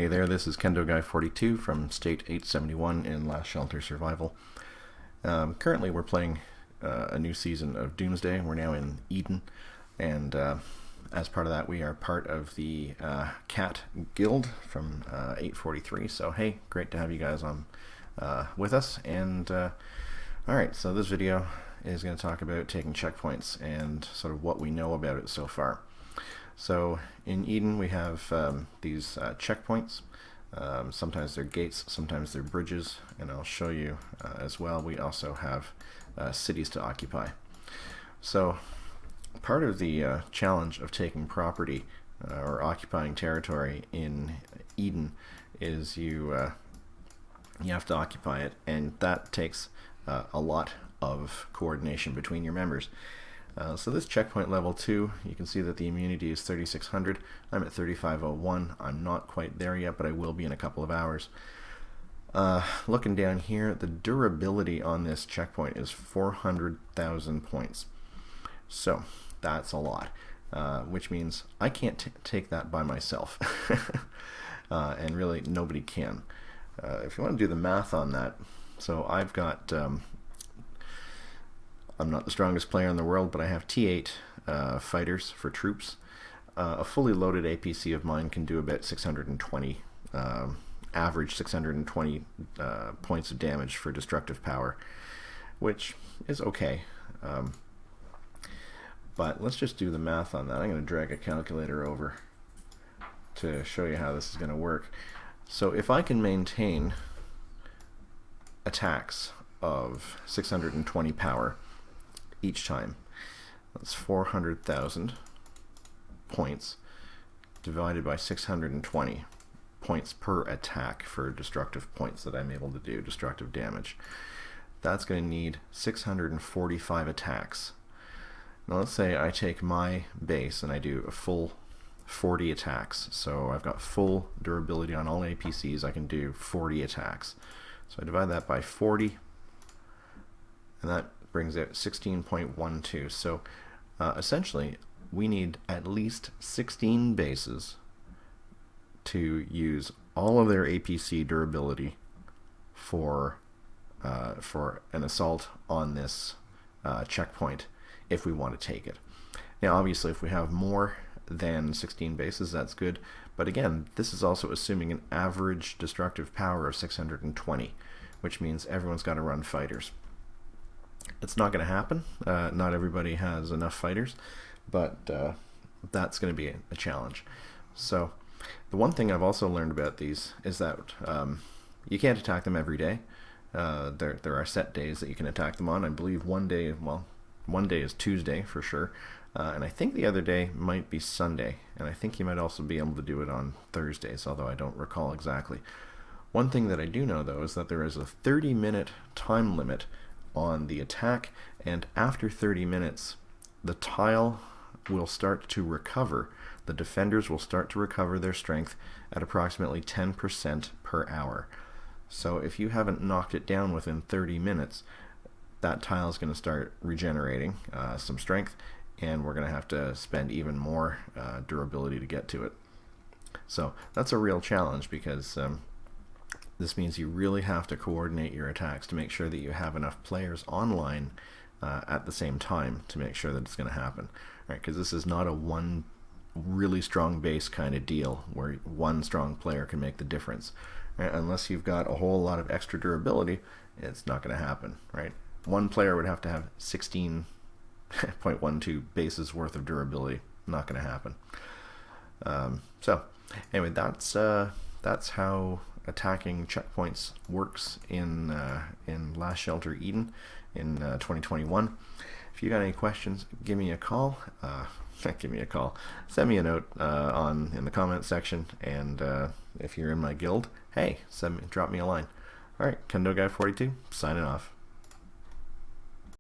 Hey there, this is Kendo Guy 42 from State 871 in Last Shelter Survival. Currently we're playing a new season of Doomsday. We're now in Eden, and as part of that we are part of the Cat Guild from 843. So hey, great to have you guys on with us. And alright, so this video is going to talk about taking checkpoints and sort of what we know about it so far. So in Eden we have these checkpoints. Sometimes they're gates, sometimes they're bridges, and I'll show you as well. We also have cities to occupy. So part of the challenge of taking property or occupying territory in Eden is you have to occupy it, and that takes a lot of coordination between your members. So this checkpoint level 2, you can see that the immunity is 3600. I'm at 3501. I'm not quite there yet, but I will be in a couple of hours. Looking down here, the durability on this checkpoint is 400,000 points. So that's a lot, which means I can't take that by myself. And really nobody can. If you want to do the math on that, so I've got I'm not the strongest player in the world, but I have T8 fighters for troops. A fully loaded APC of mine can do about 620, average 620 points of damage for destructive power, which is okay. But let's just do the math on that. I'm going to drag a calculator over to show you how this is going to work. So if I can maintain attacks of 620 power each time, that's 400,000 points divided by 620 points per attack for destructive points that I'm able to do, destructive damage. That's going to need 645 attacks. Now let's say I take my base and I do a full 40 attacks. So I've got full durability on all APCs. I can do 40 attacks. So I divide that by 40, and that brings out 16.12. So essentially we need at least 16 bases to use all of their APC durability for an assault on this checkpoint if we want to take it. Now obviously if we have more than 16 bases, that's good, but again, this is also assuming an average destructive power of 620, which means everyone's got to run fighters. It's not going to happen. Not everybody has enough fighters, but that's going to be a challenge. So the one thing I've also learned about these is that you can't attack them every day. There are set days that you can attack them on. I believe one day is Tuesday for sure, and I think the other day might be Sunday, and I think you might also be able to do it on Thursdays, although I don't recall exactly. One thing that I do know though is that there is a 30-minute time limit on the attack, and after 30 minutes the tile will start to recover. The defenders will start to recover their strength at approximately 10% per hour. So if you haven't knocked it down within 30 minutes, that tile is going to start regenerating some strength, and we're going to have to spend even more durability to get to it. So that's a real challenge, because this means you really have to coordinate your attacks to make sure that you have enough players online at the same time to make sure that it's going to happen. Right? Because this is not a one really strong base kind of deal where one strong player can make the difference. Right? Unless you've got a whole lot of extra durability, it's not going to happen. Right? One player would have to have 16.12 bases worth of durability. Not going to happen. So anyway, that's how attacking checkpoints works in Last Shelter Eden in 2021. If you got any questions, give me a call. Give me a call. Send me a note in the comment section, and if you're in my guild, hey, drop me a line. All right, Kendo Guy 42 signing off.